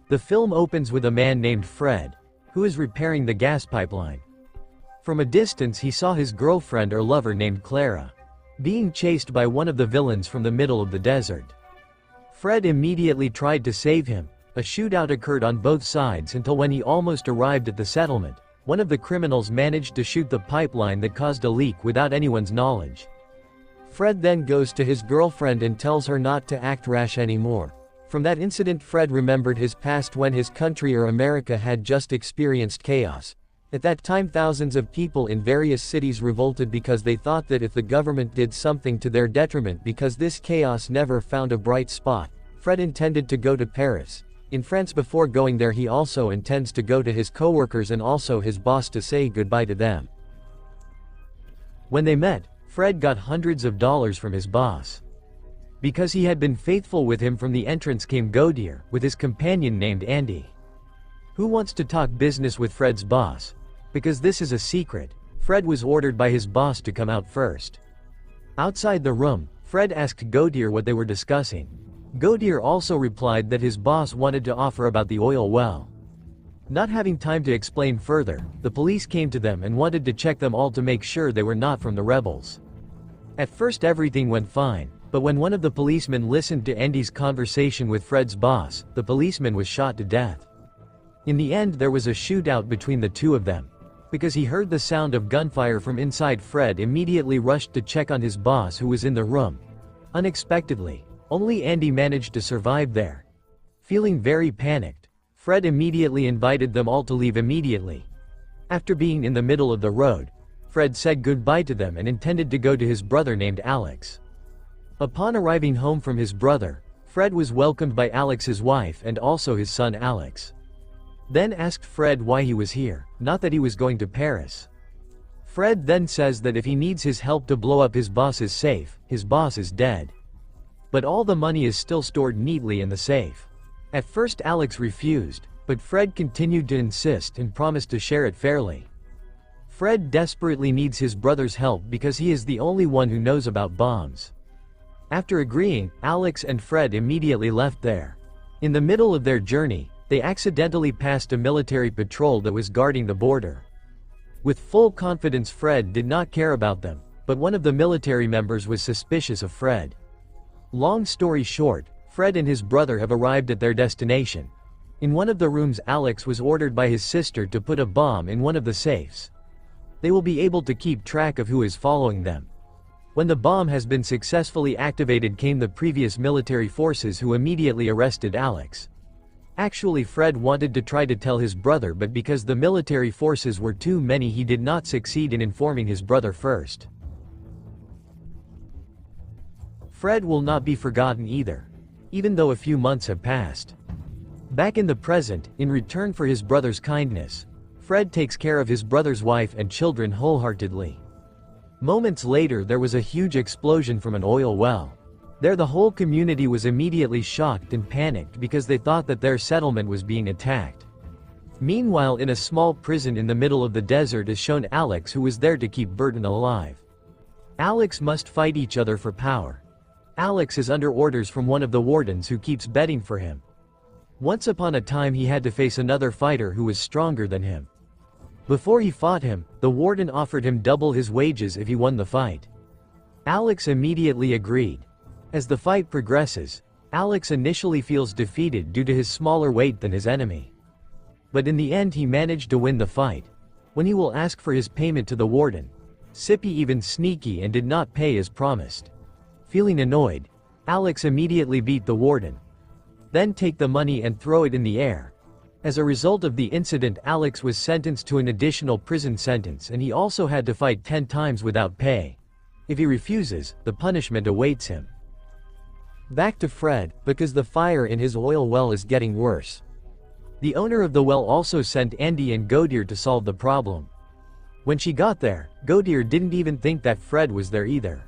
The film opens with a man named Fred, who is repairing the gas pipeline. From a distance he saw his girlfriend or lover named Clara being chased by one of the villains from the middle of the desert. Fred immediately tried to save him. A shootout occurred on both sides until when he almost arrived at the settlement, one of the criminals managed to shoot the pipeline that caused a leak without anyone's knowledge. Fred then goes to his girlfriend and tells her not to act rash anymore. From that incident, Fred remembered his past when his country or America had just experienced chaos. At that time, thousands of people in various cities revolted because they thought that if the government did something to their detriment because this chaos never found a bright spot. Fred intended to go to Paris, in France. Before going there, he also intends to go to his co-workers and also his boss to say goodbye to them. When they met, Fred got hundreds of dollars from his boss. Because he had been faithful with him from the entrance came Godier, with his companion named Andy, who wants to talk business with Fred's boss. Because this is a secret, Fred was ordered by his boss to come out first. Outside the room, Fred asked Godier what they were discussing. Godier also replied that his boss wanted to offer about the oil well. Not having time to explain further, the police came to them and wanted to check them all to make sure they were not from the rebels. At first everything went fine, but when one of the policemen listened to Andy's conversation with Fred's boss, the policeman was shot to death. In the end, there was a shootout between the two of them. Because he heard the sound of gunfire from inside, Fred immediately rushed to check on his boss who was in the room. Unexpectedly, only Andy managed to survive there. Feeling very panicked, Fred immediately invited them all to leave immediately. After being in the middle of the road, Fred said goodbye to them and intended to go to his brother named Alex. Upon arriving home from his brother, Fred was welcomed by Alex's wife and also his son Alex. Then asked Fred why he was here, not that he was going to Paris. Fred then says that if he needs his help to blow up his boss's safe, his boss is dead. But all the money is still stored neatly in the safe. At first Alex refused, but Fred continued to insist and promised to share it fairly. Fred desperately needs his brother's help because he is the only one who knows about bombs. After agreeing, Alex and Fred immediately left there. In the middle of their journey, they accidentally passed a military patrol that was guarding the border. With full confidence, Fred did not care about them, but one of the military members was suspicious of Fred. Long story short, Fred and his brother have arrived at their destination. In one of the rooms, Alex was ordered by his sister to put a bomb in one of the safes. They will be able to keep track of who is following them. When the bomb has been successfully activated, came the previous military forces who immediately arrested Alex. Actually, Fred wanted to try to tell his brother, but because the military forces were too many, he did not succeed in informing his brother first. Fred will not be forgotten either, even though a few months have passed. Back in the present, in return for his brother's kindness, Fred takes care of his brother's wife and children wholeheartedly. Moments later, there was a huge explosion from an oil well. There, the whole community was immediately shocked and panicked because they thought that their settlement was being attacked. Meanwhile, in a small prison in the middle of the desert is shown Alex, who was there to keep Burton alive. Alex must fight each other for power. Alex is under orders from one of the wardens who keeps betting for him. Once upon a time he had to face another fighter who was stronger than him. Before he fought him, the warden offered him double his wages if he won the fight. Alex immediately agreed. As the fight progresses, Alex initially feels defeated due to his smaller weight than his enemy. But in the end he managed to win the fight. When he will ask for his payment to the warden, Sippy even sneaky and did not pay as promised. Feeling annoyed, Alex immediately beat the warden. Then take the money and throw it in the air. As a result of the incident, Alex was sentenced to an additional prison sentence, and he also had to fight 10 times without pay. If he refuses, the punishment awaits him. Back to Fred, because the fire in his oil well is getting worse. The owner of the well also sent Andy and Godier to solve the problem. When she got there, Godier didn't even think that Fred was there either.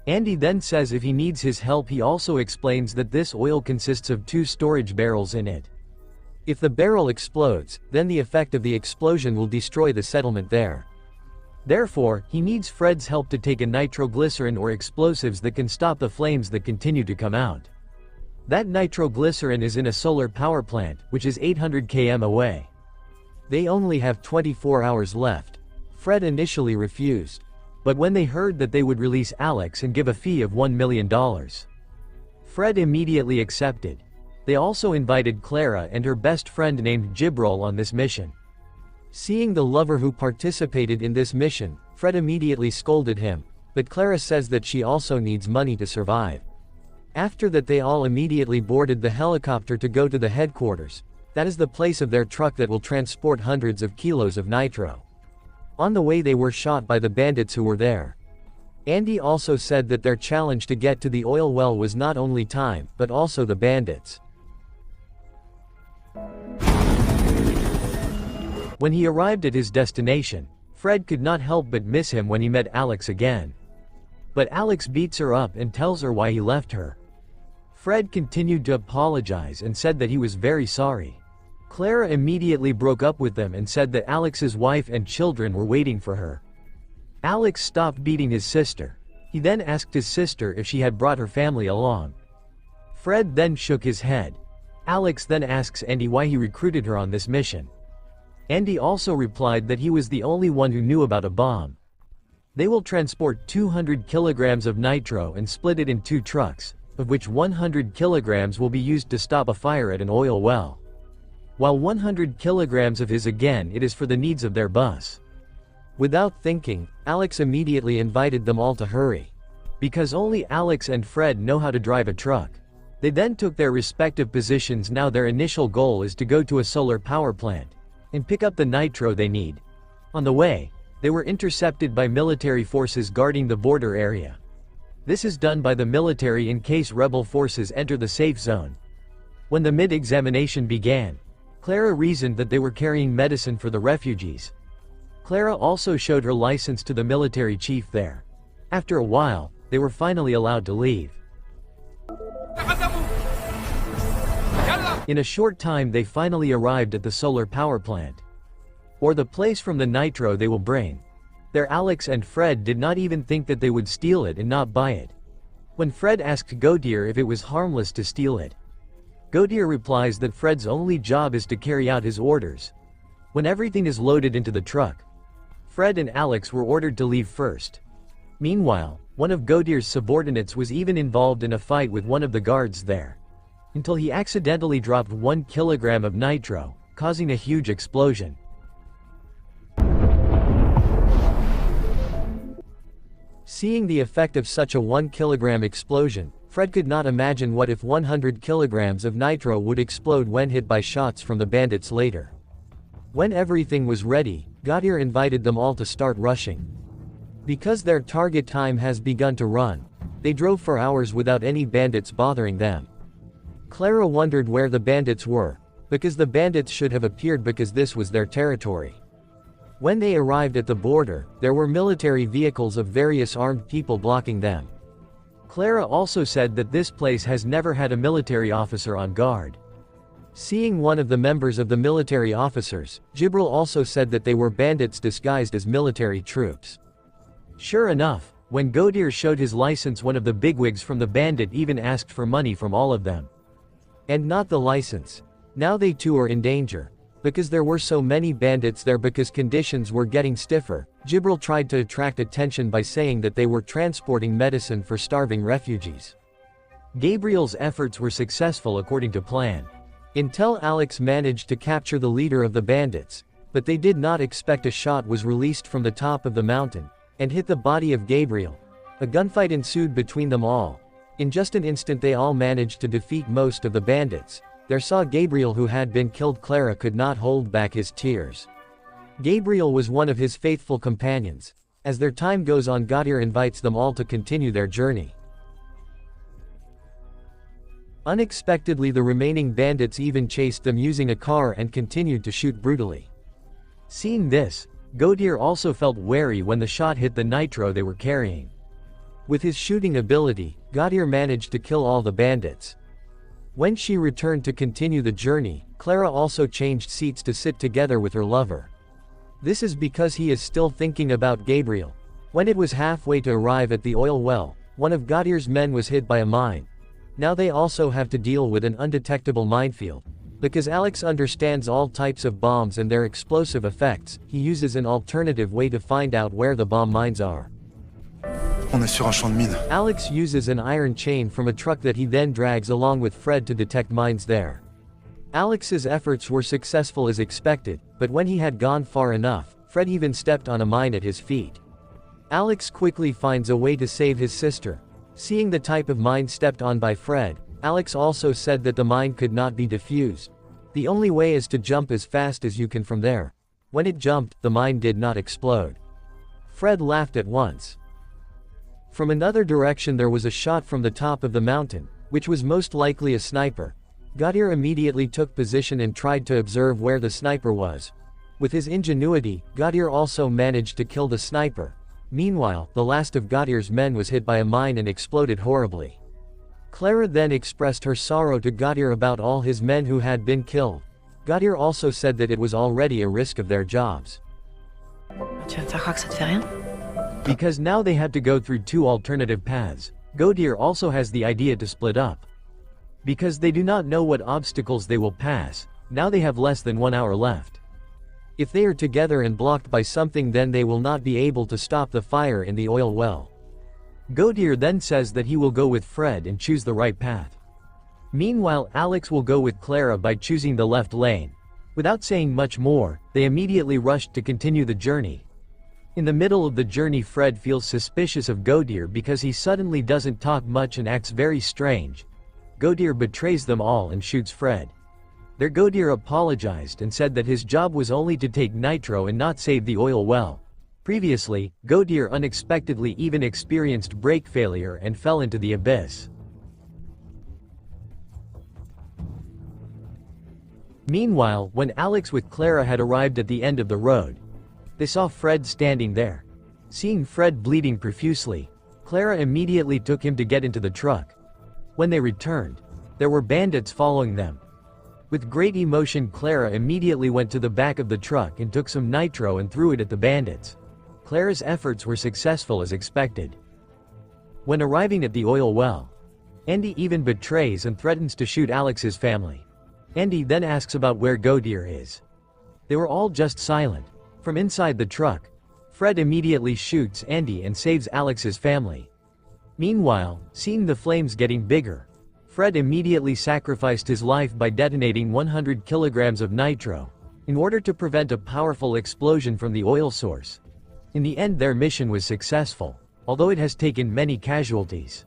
Andy then says if he needs his help. He also explains that this oil consists of 2 storage barrels in it. If the barrel explodes, then the effect of the explosion will destroy the settlement there. Therefore, he needs Fred's help to take a nitroglycerine or explosives that can stop the flames that continue to come out. That nitroglycerine is in a solar power plant, which is 800 km away. They only have 24 hours left. Fred initially refused. But when they heard that they would release Alex and give a fee of $1 million, Fred immediately accepted. They also invited Clara and her best friend named Jibril on this mission. Seeing the lover who participated in this mission, Fred immediately scolded him, but Clara says that she also needs money to survive. After that, they all immediately boarded the helicopter to go to the headquarters. That is the place of their truck that will transport hundreds of kilos of nitro. On the way they were shot by the bandits who were there. Andy also said that their challenge to get to the oil well was not only time, but also the bandits. When he arrived at his destination, Fred could not help but miss him when he met Alex again. But Alex beats her up and tells her why he left her. Fred continued to apologize and said that he was very sorry. Clara immediately broke up with them and said that Alex's wife and children were waiting for her. Alex stopped beating his sister. He then asked his sister if she had brought her family along. Fred then shook his head. Alex then asks Andy why he recruited her on this mission. Andy also replied that he was the only one who knew about a bomb. They will transport 200 kilograms of nitro and split it in 2 trucks, of which 100 kilograms will be used to stop a fire at an oil well. While 100 kilograms of his it is for the needs of their bus. Without thinking, Alex immediately invited them all to hurry. Because only Alex and Fred know how to drive a truck. They then took their respective positions. Now their initial goal is to go to a solar power plant and pick up the nitro they need. On the way, they were intercepted by military forces guarding the border area. This is done by the military in case rebel forces enter the safe zone. When the mid-examination began, Clara reasoned that they were carrying medicine for the refugees. Clara also showed her license to the military chief there. After a while, they were finally allowed to leave. In a short time they finally arrived at the solar power plant. Or the place from the nitro they will bring. There Alex and Fred did not even think that they would steal it and not buy it. When Fred asked Godier if it was harmless to steal it, Godier replies that Fred's only job is to carry out his orders. When everything is loaded into the truck, Fred and Alex were ordered to leave first. Meanwhile, one of Godier's subordinates was even involved in a fight with one of the guards there, until he accidentally dropped 1 kilogram of nitro, causing a huge explosion. Seeing the effect of such a 1 kilogram explosion, Fred could not imagine what if 100 kilograms of nitro would explode when hit by shots from the bandits later. When everything was ready, Godier invited them all to start rushing. Because their target time has begun to run, they drove for hours without any bandits bothering them. Clara wondered where the bandits were, because the bandits should have appeared because this was their territory. When they arrived at the border, there were military vehicles of various armed people blocking them. Clara also said that this place has never had a military officer on guard. Seeing one of the members of the military officers, Jibril also said that they were bandits disguised as military troops. Sure enough, when Godier showed his license, one of the bigwigs from the bandit even asked for money from all of them. And not the license. Now they too are in danger. Because there were so many bandits there, because conditions were getting stiffer, Jibril tried to attract attention by saying that they were transporting medicine for starving refugees. Gabriel's efforts were successful according to plan. Until Alex managed to capture the leader of the bandits, but they did not expect a shot was released from the top of the mountain, and hit the body of Gabriel. A gunfight ensued between them all. In just an instant they all managed to defeat most of the bandits. There saw Gabriel, who had been killed. Clara could not hold back his tears. Gabriel was one of his faithful companions. As their time goes on, Godier invites them all to continue their journey. Unexpectedly, the remaining bandits even chased them using a car and continued to shoot brutally. Seeing this, Godier also felt wary when the shot hit the nitro they were carrying. With his shooting ability, Godier managed to kill all the bandits. When she returned to continue the journey, Clara also changed seats to sit together with her lover. This is because he is still thinking about Gabriel. When it was halfway to arrive at the oil well, one of Godier's men was hit by a mine. Now they also have to deal with an undetectable minefield. Because Alex understands all types of bombs and their explosive effects, he uses an alternative way to find out where the bomb mines are. On est sur un champ de mines. Alex uses an iron chain from a truck that he then drags along with Fred to detect mines there. Alex's efforts were successful as expected, but when he had gone far enough, Fred even stepped on a mine at his feet. Alex quickly finds a way to save his sister. Seeing the type of mine stepped on by Fred, Alex also said that the mine could not be defused. The only way is to jump as fast as you can from there. When it jumped, the mine did not explode. Fred laughed at once. From another direction there was a shot from the top of the mountain, which was most likely a sniper. Gautier immediately took position and tried to observe where the sniper was. With his ingenuity, Gautier also managed to kill the sniper. Meanwhile, the last of Gautier's men was hit by a mine and exploded horribly. Clara then expressed her sorrow to Gautier about all his men who had been killed. Gautier also said that it was already a risk of their jobs. Tu vas me faire croire que ça te fait rien? Because now they had to go through two alternative paths. Gautier also has the idea to split up. Because they do not know what obstacles they will pass, now they have less than 1 hour left. If they are together and blocked by something, then they will not be able to stop the fire in the oil well. Gautier then says that he will go with Fred and choose the right path. Meanwhile, Alex will go with Clara by choosing the left lane. Without saying much more, they immediately rushed to continue the journey. In the middle of the journey, Fred feels suspicious of Gautier because he suddenly doesn't talk much and acts very strange. Gautier betrays them all and shoots Fred. Their Gautier apologized and said that his job was only to take nitro and not save the oil well. Previously, Gautier unexpectedly even experienced brake failure and fell into the abyss. Meanwhile, when Alex with Clara had arrived at the end of the road, they saw Fred standing there. Seeing Fred bleeding profusely, Clara immediately took him to get into the truck. When they returned, there were bandits following them. With great emotion, Clara immediately went to the back of the truck and took some nitro and threw it at the bandits. Clara's efforts were successful as expected. When arriving at the oil well, Andy even betrays and threatens to shoot Alex's family. Andy then asks about where Gautier is. They were all just silent. From inside the truck, Fred immediately shoots Andy and saves Alex's family. Meanwhile, seeing the flames getting bigger, Fred immediately sacrificed his life by detonating 100 kilograms of nitro, in order to prevent a powerful explosion from the oil source. In the end, their mission was successful, although it has taken many casualties.